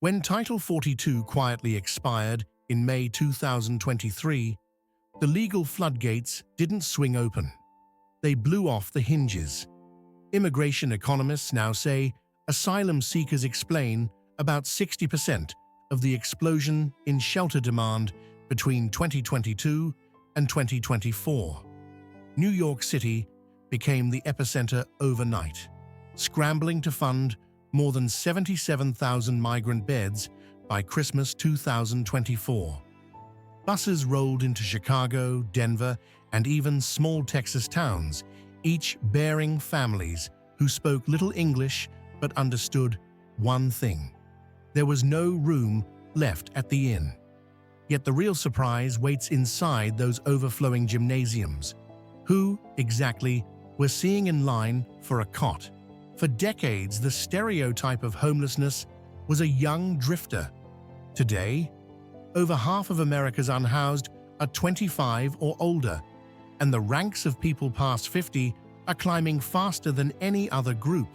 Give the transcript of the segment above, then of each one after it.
When Title 42 quietly expired in May 2023, the legal floodgates didn't swing open. They blew off the hinges. Immigration economists now say asylum seekers explain about 60% of the explosion in shelter demand between 2022 and 2024. New York City became the epicenter overnight, scrambling to fund more than 77,000 migrant beds by Christmas 2024. Buses rolled into Chicago, Denver, and even small Texas towns, each bearing families who spoke little English but understood one thing: there was no room left at the inn. Yet the real surprise waits inside those overflowing gymnasiums. Who, exactly, were seeing in line for a cot? For decades, the stereotype of homelessness was a young drifter. Today, over half of America's unhoused are 25 or older, and the ranks of people past 50 are climbing faster than any other group.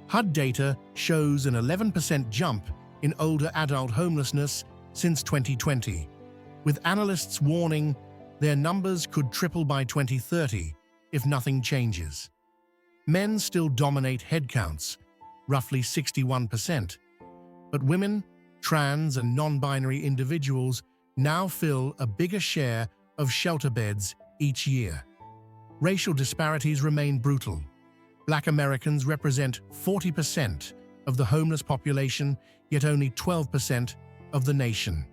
HUD data shows an 11% jump in older adult homelessness since 2020, with analysts warning their numbers could triple by 2030 if nothing changes. Men still dominate headcounts, roughly 61%, but women, trans, and non-binary individuals now fill a bigger share of shelter beds each year. Racial disparities remain brutal. Black Americans represent 40% of the homeless population, yet only 12% of the nation.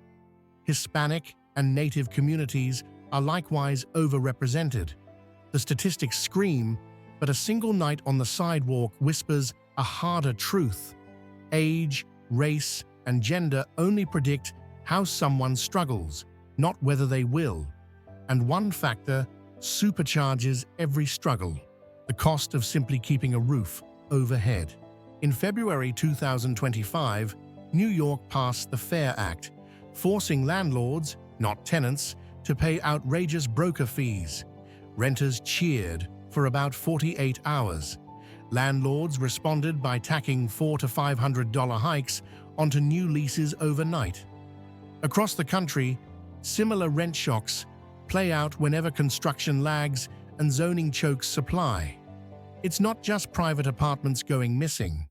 Hispanic and Native communities are likewise overrepresented. The statistics scream, but a single night on the sidewalk whispers a harder truth. Age, race, and gender only predict how someone struggles, not whether they will. And one factor supercharges every struggle: the cost of simply keeping a roof overhead. In February 2025, New York passed the FAIR Act, forcing landlords, not tenants, to pay outrageous broker fees. Renters cheered for about 48 hours. Landlords responded by tacking $400 to $500 hikes onto new leases overnight. Across the country, similar rent shocks play out whenever construction lags and zoning chokes supply. It's not just private apartments going missing.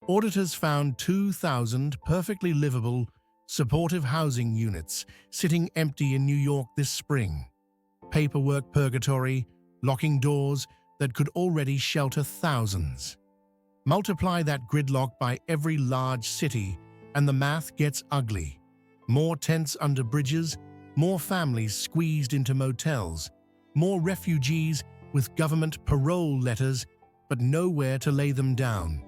Auditors found 2,000 perfectly livable, supportive housing units sitting empty in New York this spring. Paperwork purgatory, locking doors that could already shelter thousands. Multiply that gridlock by every large city, and the math gets ugly. More tents under bridges, more families squeezed into motels, more refugees with government parole letters, but nowhere to lay them down.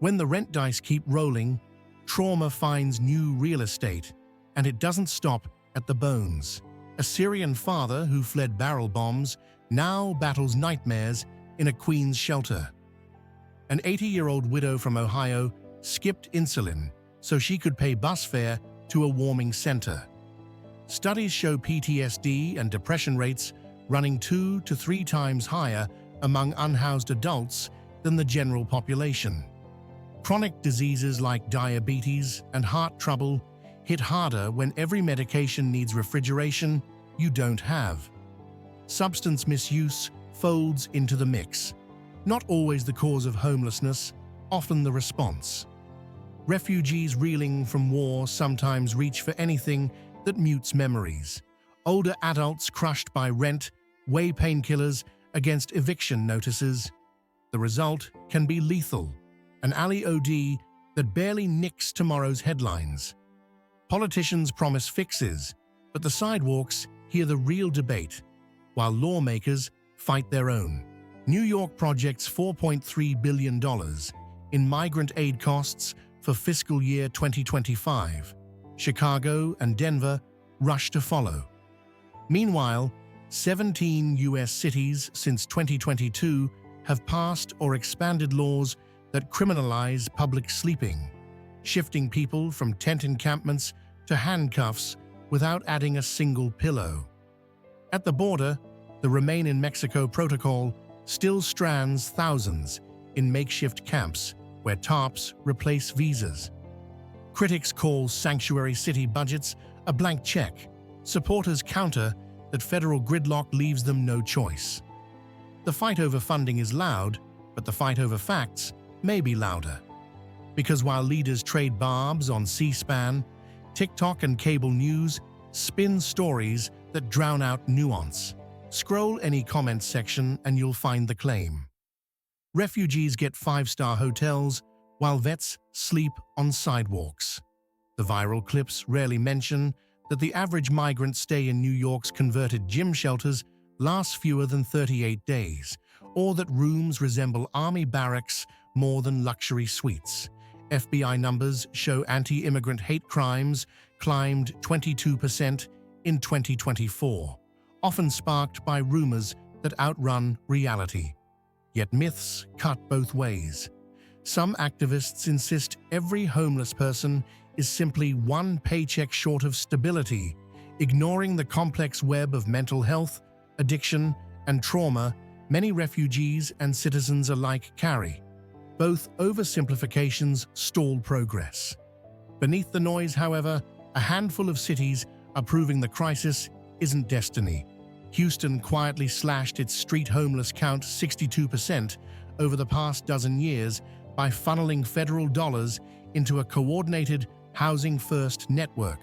When the rent dice keep rolling, trauma finds new real estate, and it doesn't stop at the bones. A Syrian father who fled barrel bombs now battles nightmares in a Queens shelter. An 80-year-old widow from Ohio skipped insulin so she could pay bus fare to a warming center. Studies show PTSD and depression rates running 2 to 3 times higher among unhoused adults than the general population. Chronic diseases like diabetes and heart trouble hit harder when every medication needs refrigeration you don't have. Substance misuse folds into the mix. Not always the cause of homelessness, often the response. Refugees reeling from war sometimes reach for anything that mutes memories. Older adults crushed by rent weigh painkillers against eviction notices. The result can be lethal, an alley OD that barely nicks tomorrow's headlines. Politicians promise fixes, but the sidewalks hear the real debate, while lawmakers fight their own. New York projects $4.3 billion in migrant aid costs for fiscal year 2025. Chicago and Denver rush to follow. Meanwhile, 17 U.S. cities since 2022 have passed or expanded laws that criminalize public sleeping, shifting people from tent encampments to handcuffs without adding a single pillow. At the border, the Remain in Mexico protocol still strands thousands in makeshift camps where tarps replace visas. Critics call sanctuary city budgets a blank check. Supporters counter that federal gridlock leaves them no choice. The fight over funding is loud, but the fight over facts may be louder. Because while leaders trade barbs on C-SPAN, TikTok and cable news spin stories that drown out nuance. Scroll any comment section and you'll find the claim. Refugees get 5-star hotels while vets sleep on sidewalks. The viral clips rarely mention that the average migrant stay in New York's converted gym shelters lasts fewer than 38 days, or that rooms resemble army barracks more than luxury suites. FBI numbers show anti-immigrant hate crimes climbed 22% in 2024, often sparked by rumors that outrun reality. Yet myths cut both ways. Some activists insist every homeless person is simply one paycheck short of stability, ignoring the complex web of mental health, addiction, and trauma many refugees and citizens alike carry. Both oversimplifications stall progress. Beneath the noise, however, a handful of cities are proving the crisis isn't destiny. Houston quietly slashed its street homeless count 62% over the past dozen years by funneling federal dollars into a coordinated housing-first network.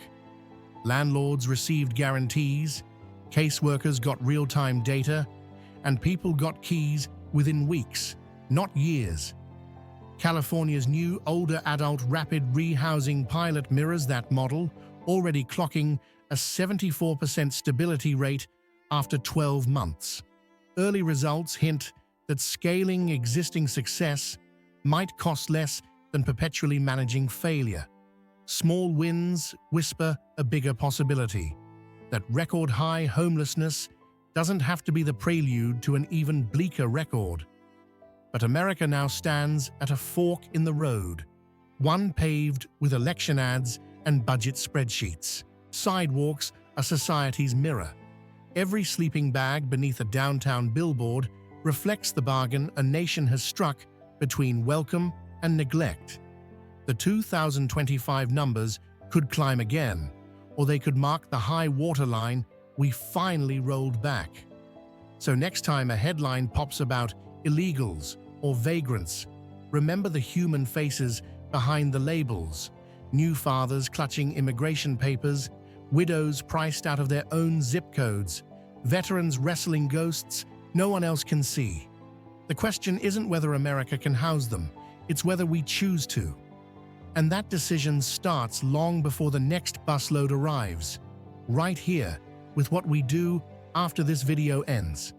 Landlords received guarantees, caseworkers got real-time data, and people got keys within weeks, not years. California's new older adult rapid rehousing pilot mirrors that model, already clocking a 74% stability rate after 12 months. Early results hint that scaling existing success might cost less than perpetually managing failure. Small wins whisper a bigger possibility, that record-high homelessness doesn't have to be the prelude to an even bleaker record. But America now stands at a fork in the road, one paved with election ads and budget spreadsheets. Sidewalks are society's mirror. Every sleeping bag beneath a downtown billboard reflects the bargain a nation has struck between welcome and neglect. The 2025 numbers could climb again, or they could mark the high waterline we finally rolled back. So next time a headline pops about illegals or vagrants, remember the human faces behind the labels. New fathers clutching immigration papers, widows priced out of their own zip codes, veterans wrestling ghosts no one else can see. The question isn't whether America can house them, it's whether we choose to. And that decision starts long before the next busload arrives, right here, with what we do after this video ends.